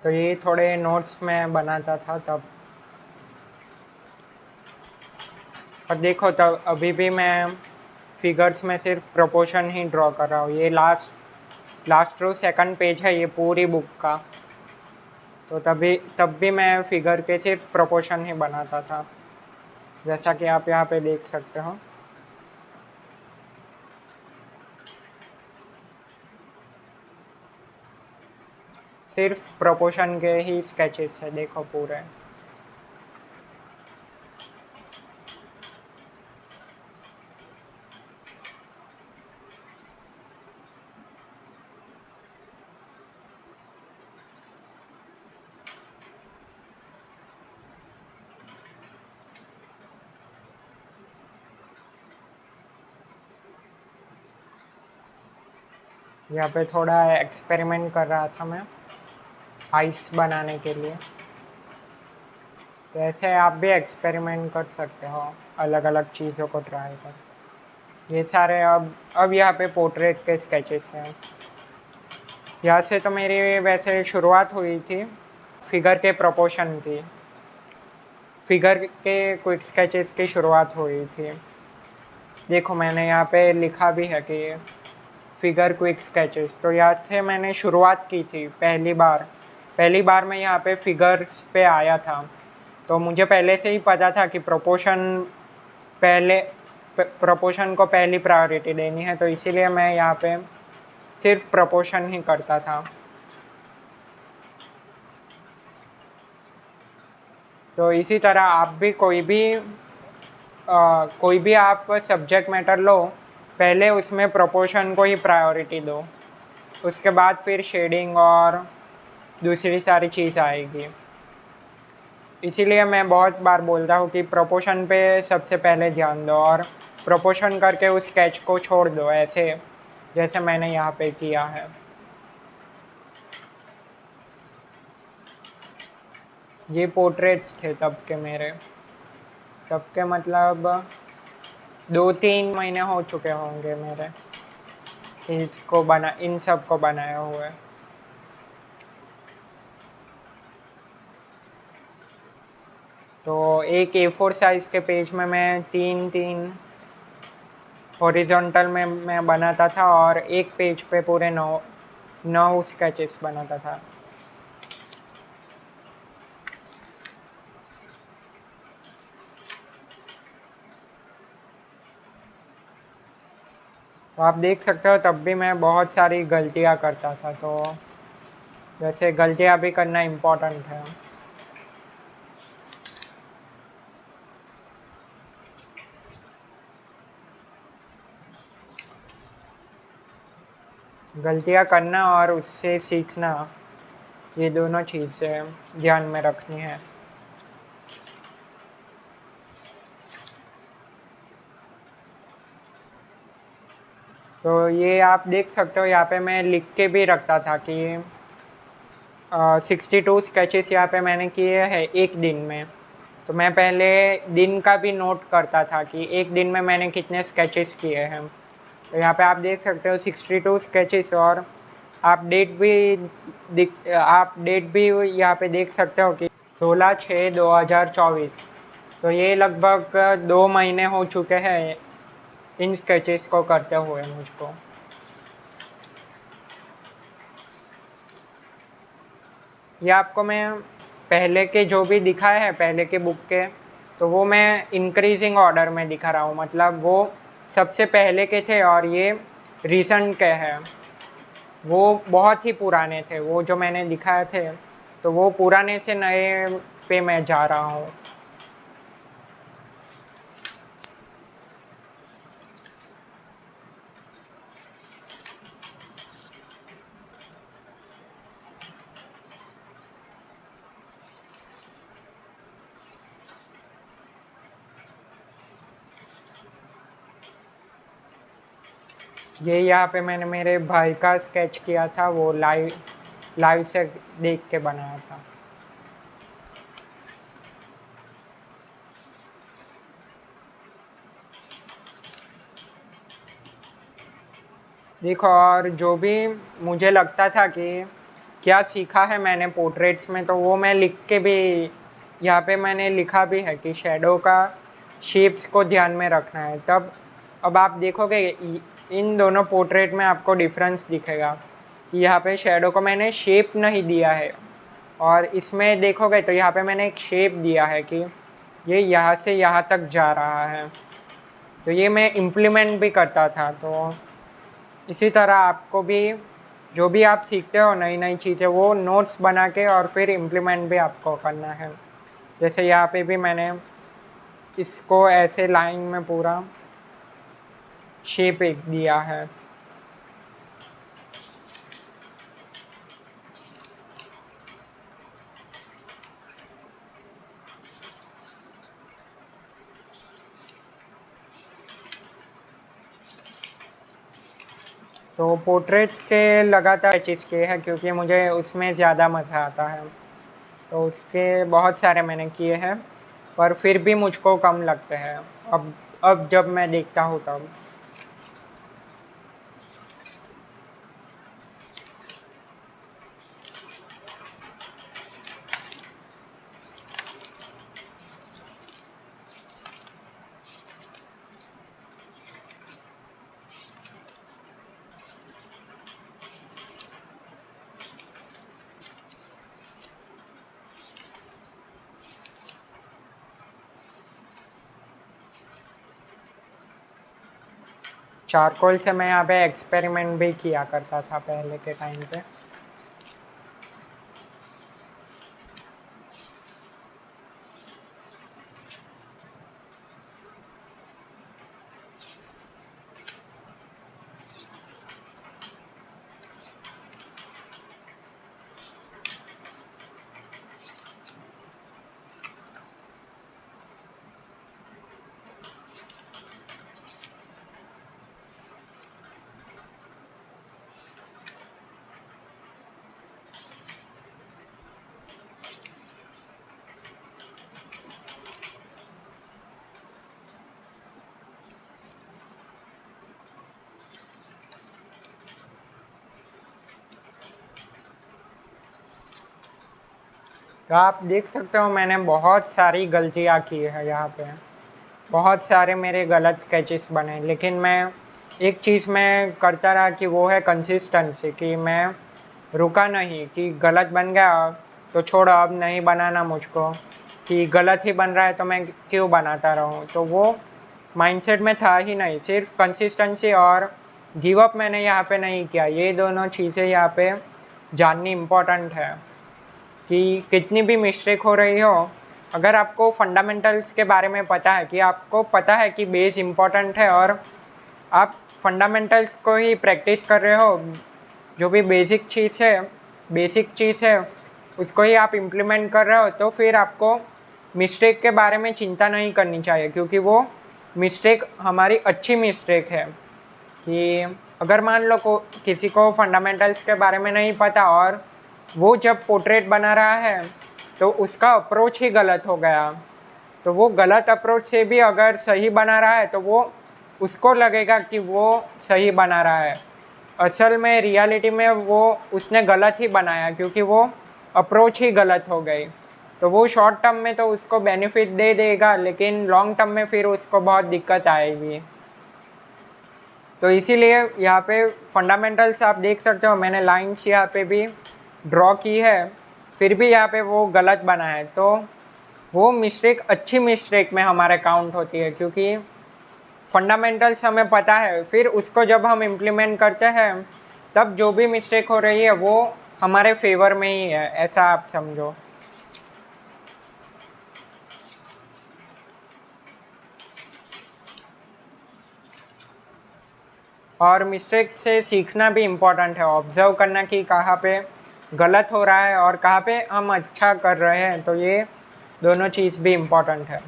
तो ये थोड़े नोट्स में बनाता था तब। और देखो तब अभी भी मैं फिगर्स में सिर्फ प्रोपोर्शन ही ड्रॉ कर रहा हूँ। ये लास्ट रो सेकंड पेज है ये पूरी बुक का। तो तब भी मैं फिगर के सिर्फ प्रोपोर्शन ही बनाता था, जैसा कि आप यहाँ पे देख सकते हो। सिर्फ प्रोपोर्शन के ही स्केचेस है देखो पूरे। यहाँ पे थोड़ा एक्सपेरिमेंट कर रहा था मैं आइस बनाने के लिए। तो ऐसे आप भी एक्सपेरिमेंट कर सकते हो, अलग अलग चीज़ों को ट्राई कर। ये सारे अब यहाँ पे पोर्ट्रेट के स्केचेस हैं। यहाँ से तो मेरी वैसे शुरुआत हुई थी, फिगर के प्रोपोर्शन थी, फिगर के क्विक स्केचेस की शुरुआत हुई थी। देखो मैंने यहाँ पे लिखा भी है कि फिगर क्विक स्केचेस। तो यहाँ से मैंने शुरुआत की थी पहली बार मैं यहाँ पे फिगर्स पे आया था। तो मुझे पहले से ही पता था कि प्रोपोर्शन को पहली प्रायोरिटी देनी है, तो इसीलिए मैं यहाँ पे सिर्फ प्रोपोर्शन ही करता था। तो इसी तरह आप भी कोई भी आप सब्जेक्ट मैटर लो, पहले उसमें प्रोपोर्शन को ही प्रायोरिटी दो, उसके बाद फिर शेडिंग और दूसरी सारी चीज़ आएगी। इसीलिए मैं बहुत बार बोलता हूँ कि प्रोपोर्शन पे सबसे पहले ध्यान दो और प्रोपोर्शन करके उस स्केच को छोड़ दो, ऐसे जैसे मैंने यहाँ पे किया है। ये पोर्ट्रेट्स थे तब के मेरे, तब के मतलब 2-3 महीने हो चुके होंगे मेरे इन सब को बनाए हुए। तो एक A4 साइज़ के पेज में मैं 3-3 हॉरिजॉन्टल में मैं बनाता था और एक पेज पे पूरे 9 स्केचेस बनाता था। तो आप देख सकते हो तब भी मैं बहुत सारी गलतियाँ करता था। तो वैसे गलतियाँ भी करना इम्पोर्टेंट है। गलतियाँ करना और उससे सीखना, ये दोनों चीज़ें ध्यान में रखनी है। तो ये आप देख सकते हो यहाँ पे मैं लिख के भी रखता था कि 62 स्केचेस यहाँ पे मैंने किए हैं एक दिन में। तो मैं पहले दिन का भी नोट करता था कि एक दिन में मैंने कितने स्केचेस किए हैं। तो यहाँ पे आप देख सकते हो 62 स्केचेस। और आप डेट भी यहाँ पे देख सकते हो कि 16/6/2024। तो ये लगभग 2 महीने हो चुके हैं इन स्केचेस को करते हुए मुझको। ये आपको मैं पहले के जो भी दिखाए हैं पहले के बुक के, तो वो मैं इंक्रीजिंग ऑर्डर में दिखा रहा हूँ। मतलब वो सबसे पहले के थे और ये रिसेंट के हैं। वो बहुत ही पुराने थे, वो जो मैंने दिखाए थे, तो वो पुराने से नए पे मैं जा रहा हूँ। ये यहाँ पे मैंने मेरे भाई का स्केच किया था, वो लाइव से देख के बनाया था। देखो और जो भी मुझे लगता था कि क्या सीखा है मैंने पोर्ट्रेट्स में, तो वो मैं लिख के भी यहाँ पे मैंने लिखा भी है कि शेडो का शेप्स को ध्यान में रखना है। तब अब आप देखोगे इन दोनों पोर्ट्रेट में आपको डिफरेंस दिखेगा कि यहाँ पे शेडो को मैंने शेप नहीं दिया है, और इसमें देखोगे तो यहाँ पे मैंने एक शेप दिया है कि ये यहाँ से यहाँ तक जा रहा है। तो ये मैं इम्प्लीमेंट भी करता था। तो इसी तरह आपको भी जो भी आप सीखते हो नई नई चीज़ें, वो नोट्स बना के और फिर इम्प्लीमेंट भी आपको करना है। जैसे यहाँ पे भी मैंने इसको ऐसे लाइन में पूरा शेप एक दिया है। तो पोर्ट्रेट्स के लगातार स्केचेस किए हैं क्योंकि मुझे उसमें ज़्यादा मज़ा आता है। तो उसके बहुत सारे मैंने किए हैं, पर फिर भी मुझको कम लगते हैं अब जब मैं देखता हूँ तब। चारकोल से मैं यहाँ पे एक्सपेरिमेंट भी किया करता था पहले के टाइम पे। तो आप देख सकते हो मैंने बहुत सारी गलतियाँ की है यहाँ पे, बहुत सारे मेरे गलत स्केचेस बने, लेकिन मैं एक चीज़ मैं करता रहा कि वो है कंसिस्टेंसी, कि मैं रुका नहीं कि गलत बन गया तो छोड़ो अब नहीं बनाना मुझको, कि गलत ही बन रहा है तो मैं क्यों बनाता रहूँ। तो वो माइंडसेट में था ही नहीं। सिर्फ कंसिस्टेंसी और गिव अप मैंने यहाँ पे नहीं किया। ये दोनों चीज़ें यहाँ पे जाननी इम्पोर्टेंट है कि कितनी भी मिस्टेक हो रही हो, अगर आपको फंडामेंटल्स के बारे में पता है, कि आपको पता है कि बेस इम्पोर्टेंट है और आप फंडामेंटल्स को ही प्रैक्टिस कर रहे हो, जो भी बेसिक चीज़ है उसको ही आप इम्प्लीमेंट कर रहे हो, तो फिर आपको मिस्टेक के बारे में चिंता नहीं करनी चाहिए, क्योंकि वो मिस्टेक हमारी अच्छी मिस्टेक है। कि अगर मान लो किसी को फंडामेंटल्स के बारे में नहीं पता और वो जब पोर्ट्रेट बना रहा है तो उसका अप्रोच ही गलत हो गया, तो वो गलत अप्रोच से भी अगर सही बना रहा है तो वो उसको लगेगा कि वो सही बना रहा है। असल में रियलिटी में वो उसने गलत ही बनाया, क्योंकि वो अप्रोच ही गलत हो गई। तो वो शॉर्ट टर्म में तो उसको बेनिफिट दे देगा, लेकिन लॉन्ग टर्म में फिर उसको बहुत दिक्कत आएगी। तो इसीलिए यहाँ पे फंडामेंटल्स आप देख सकते हो, मैंने लाइंस यहाँ पे भी ड्रॉ की है, फिर भी यहाँ पे वो गलत बना है। तो वो मिस्टेक अच्छी मिस्टेक में हमारे काउंट होती है, क्योंकि फंडामेंटल्स हमें पता है, फिर उसको जब हम इम्प्लीमेंट करते हैं तब जो भी मिस्टेक हो रही है वो हमारे फेवर में ही है, ऐसा आप समझो। और मिस्टेक से सीखना भी इम्पोर्टेंट है, ऑब्जर्व करना कि कहाँ पे गलत हो रहा है और कहाँ पे हम अच्छा कर रहे हैं। तो ये दोनों चीज़ भी इम्पोर्टेंट है।